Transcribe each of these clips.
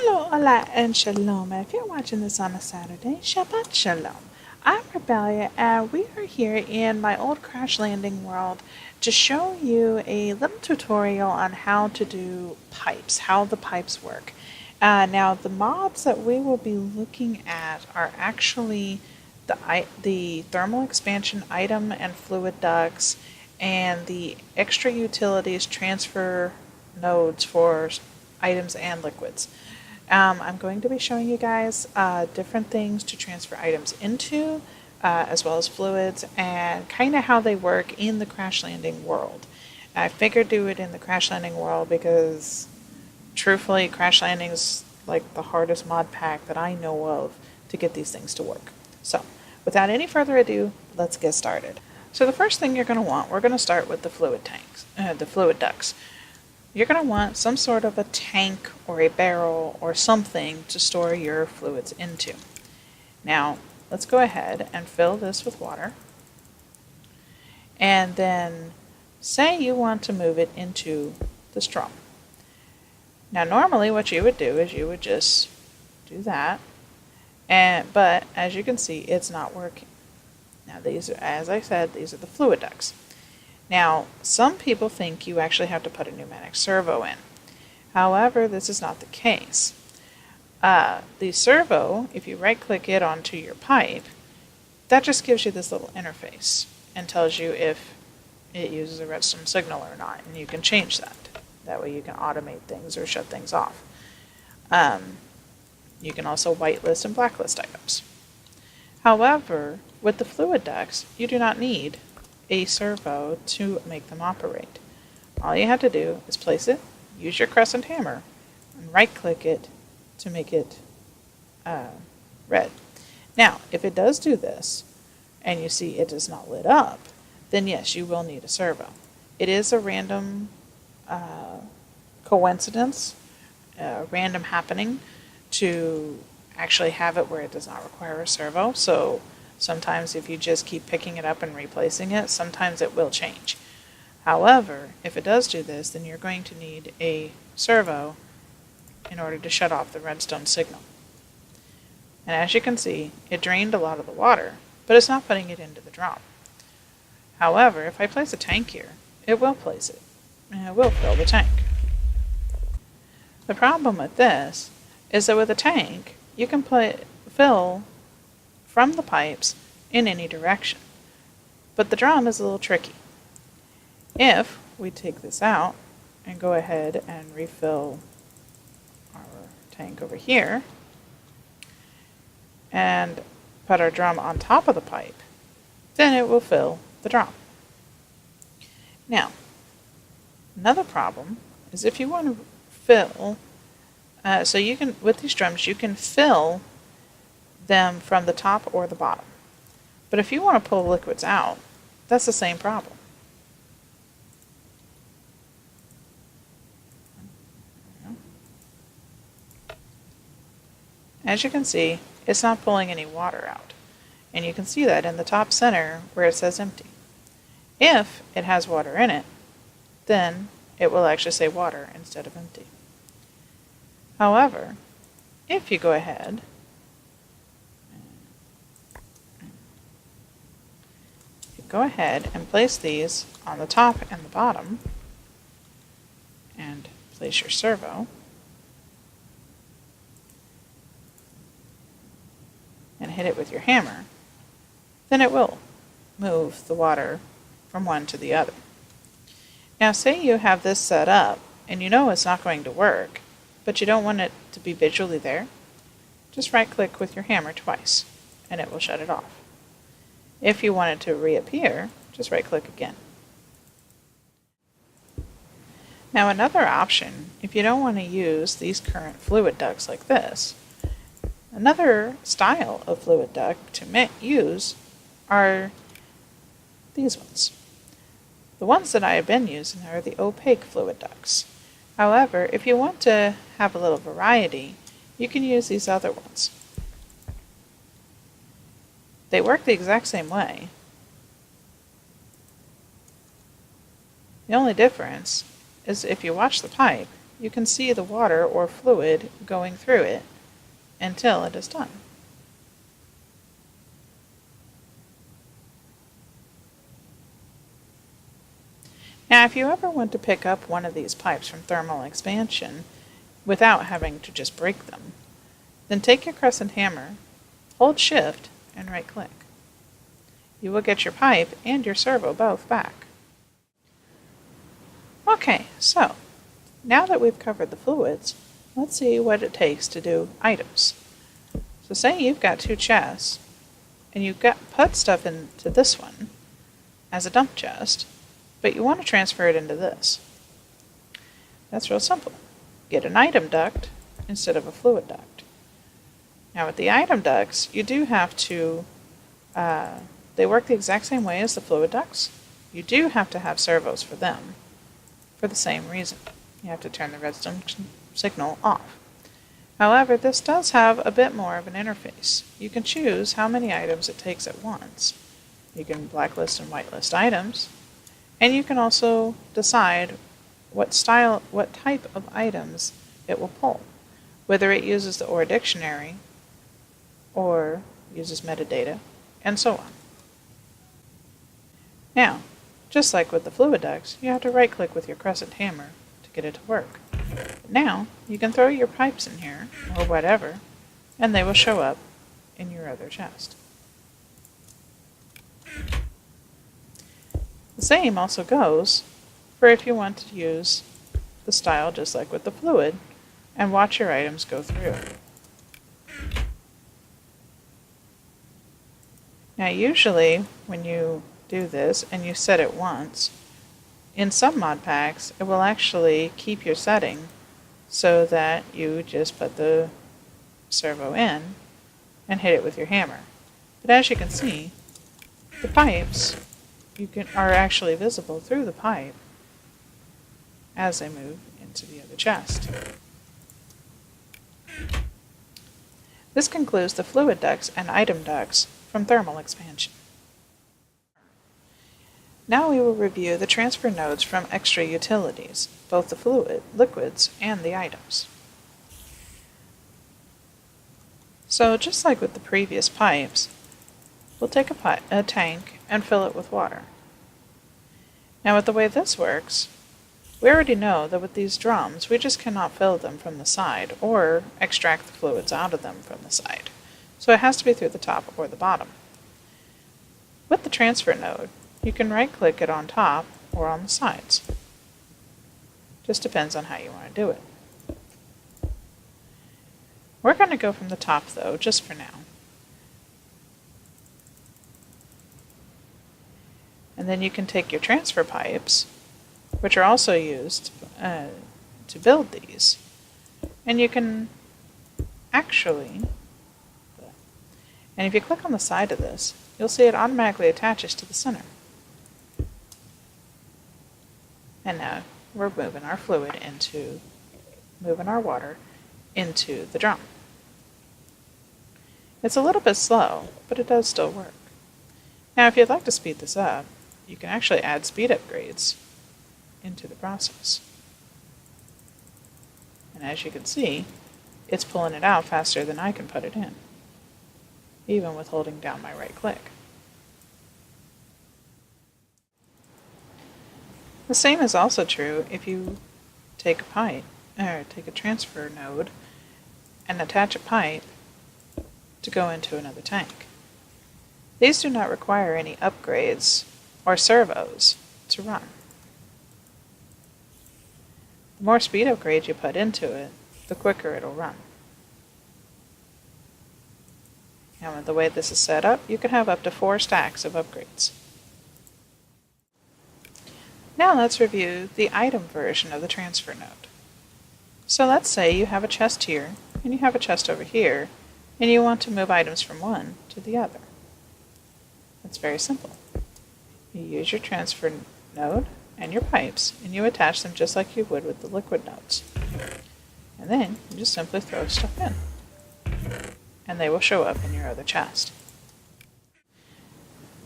Hello, hola, and shalom. And if you're watching this on a Saturday, Shabbat Shalom. I'm Rebellia, and we are here in my old crash landing world to show you a little tutorial on how to do pipes, how the pipes work. Now, the mods that we will be looking at are actually the thermal expansion item and fluid ducts, and the extra utilities transfer nodes for items and liquids. I'm going to be showing you guys different things to transfer items into, as well as fluids, and kind of how they work in the crash landing world. I figured do it in the crash landing world because, truthfully, crash landing is like the hardest mod pack that I know of to get these things to work. So, without any further ado, let's get started. So the first thing you're going to want, we're going to start with the fluid tanks, the fluid ducts. You're going to want some sort of a tank or a barrel or something to store your fluids into. Now, let's go ahead and fill this with water. And then say you want to move it into this drum. Now, normally what you would do is you would just do that. But as you can see, it's not working. Now, these are, as I said, these are the fluid ducts. Now, some people think you actually have to put a pneumatic servo in. However, this is not the case. The servo, if you right-click it onto your pipe, that just gives you this little interface and tells you if it uses a redstone signal or not, and you can change that. That way you can automate things or shut things off. You can also whitelist and blacklist items. However, with the fluid ducts, you do not need a servo to make them operate. All you have to do is place it, use your crescent hammer, and right-click it to make it red. Now, if it does do this, and you see it is not lit up, then yes, you will need a servo. It is a random coincidence, a random happening to actually have it where it does not require a servo, so sometimes if you just keep picking it up and replacing it, sometimes it will change. However, if it does do this, then you're going to need a servo in order to shut off the redstone signal. And as you can see, it drained a lot of the water, but it's not putting it into the drum. However, if I place a tank here, it will place it, and it will fill the tank. The problem with this is that with a tank, you can fill from the pipes in any direction. But the drum is a little tricky. If we take this out and go ahead and refill our tank over here and put our drum on top of the pipe, then it will fill the drum. Now, another problem is if you want to fill, so you can, with these drums, you can fill them from the top or the bottom. But if you want to pull liquids out, that's the same problem. As you can see, it's not pulling any water out. And you can see that in the top center where it says empty. If it has water in it, then it will actually say water instead of empty. However, if you go ahead and place these on the top and the bottom, and place your servo, and hit it with your hammer, then it will move the water from one to the other. Now, say you have this set up, and you know it's not going to work, but you don't want it to be visually there, just right-click with your hammer twice, and it will shut it off. If you want it to reappear, just right-click again. Now, another option, if you don't want to use these current fluid ducts like this, another style of fluid duct to use are these ones. The ones that I have been using are the opaque fluid ducts. However, if you want to have a little variety, you can use these other ones. They work the exact same way. The only difference is if you watch the pipe, you can see the water or fluid going through it until it is done. Now, if you ever want to pick up one of these pipes from thermal expansion without having to just break them, then take your crescent hammer, hold Shift, and right-click. You will get your pipe and your servo both back. Okay, so now that we've covered the fluids, let's see what it takes to do items. So say you've got two chests, and you've put stuff into this one as a dump chest, but you want to transfer it into this. That's real simple. Get an item duct instead of a fluid duct. Now with the item ducts, you do have to, they work the exact same way as the fluid ducts. You do have to have servos for them for the same reason. You have to turn the redstone signal off. However, this does have a bit more of an interface. You can choose how many items it takes at once. You can blacklist and whitelist items, and you can also decide what type of items it will pull, whether it uses the OR dictionary or uses metadata, and so on. Now, just like with the fluid ducts, you have to right-click with your crescent hammer to get it to work. Now, you can throw your pipes in here, or whatever, and they will show up in your other chest. The same also goes for if you want to use the style just like with the fluid and watch your items go through. Now usually when you do this and you set it once, in some mod packs it will actually keep your setting so that you just put the servo in and hit it with your hammer. But as you can see, the pipes are actually visible through the pipe as they move into the other chest. This concludes the fluid ducts and item ducts from thermal expansion. Now we will review the transfer nodes from extra utilities, both the liquids, and the items. So just like with the previous pipes, we'll take a tank and fill it with water. Now with the way this works, we already know that with these drums, we just cannot fill them from the side or extract the fluids out of them from the side. So it has to be through the top or the bottom. With the transfer node, you can right-click it on top or on the sides. Just depends on how you want to do it. We're going to go from the top though, just for now. And then you can take your transfer pipes, which are also used to build these, and you can actually, and if you click on the side of this, you'll see it automatically attaches to the center. And now we're moving our water into the drum. It's a little bit slow, but it does still work. Now if you'd like to speed this up, you can actually add speed upgrades into the process. And as you can see, it's pulling it out faster than I can put it in, even with holding down my right click. The same is also true if you take a transfer node and attach a pipe to go into another tank. These do not require any upgrades or servos to run. The more speed upgrades you put into it, the quicker it'll run. And with the way this is set up, you can have up to 4 stacks of upgrades. Now let's review the item version of the transfer node. So let's say you have a chest here, and you have a chest over here, and you want to move items from one to the other. It's very simple. You use your transfer node and your pipes, and you attach them just like you would with the liquid nodes. And then you just simply throw stuff in, and they will show up in your other chest.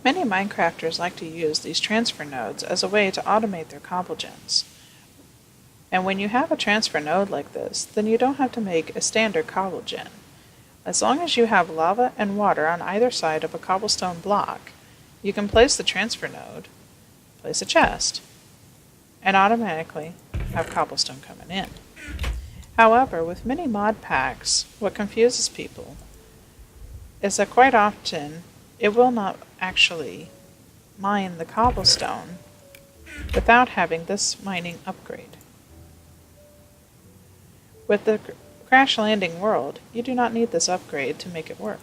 Many Minecrafters like to use these transfer nodes as a way to automate their cobble gens. And when you have a transfer node like this, then you don't have to make a standard cobble gen. As long as you have lava and water on either side of a cobblestone block, you can place the transfer node, place a chest, and automatically have cobblestone coming in. However, with many mod packs, what confuses people is that quite often it will not actually mine the cobblestone without having this mining upgrade. With the Crash Landing world, you do not need this upgrade to make it work.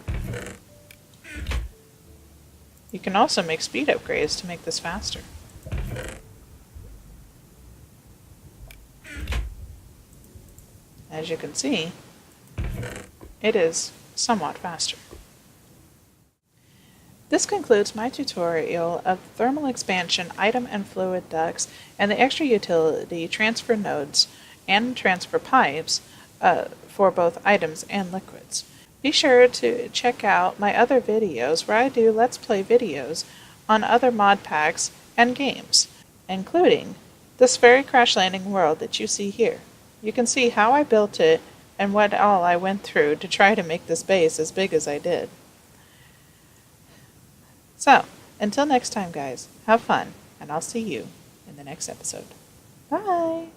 You can also make speed upgrades to make this faster. As you can see, it is somewhat faster. This concludes my tutorial of thermal expansion item and fluid ducts and the extra utility transfer nodes and transfer pipes for both items and liquids. Be sure to check out my other videos where I do Let's Play videos on other mod packs and games, including this very Crash Landing world that you see here. You can see how I built it and what all I went through to try to make this base as big as I did. So, until next time guys, have fun, and I'll see you in the next episode. Bye!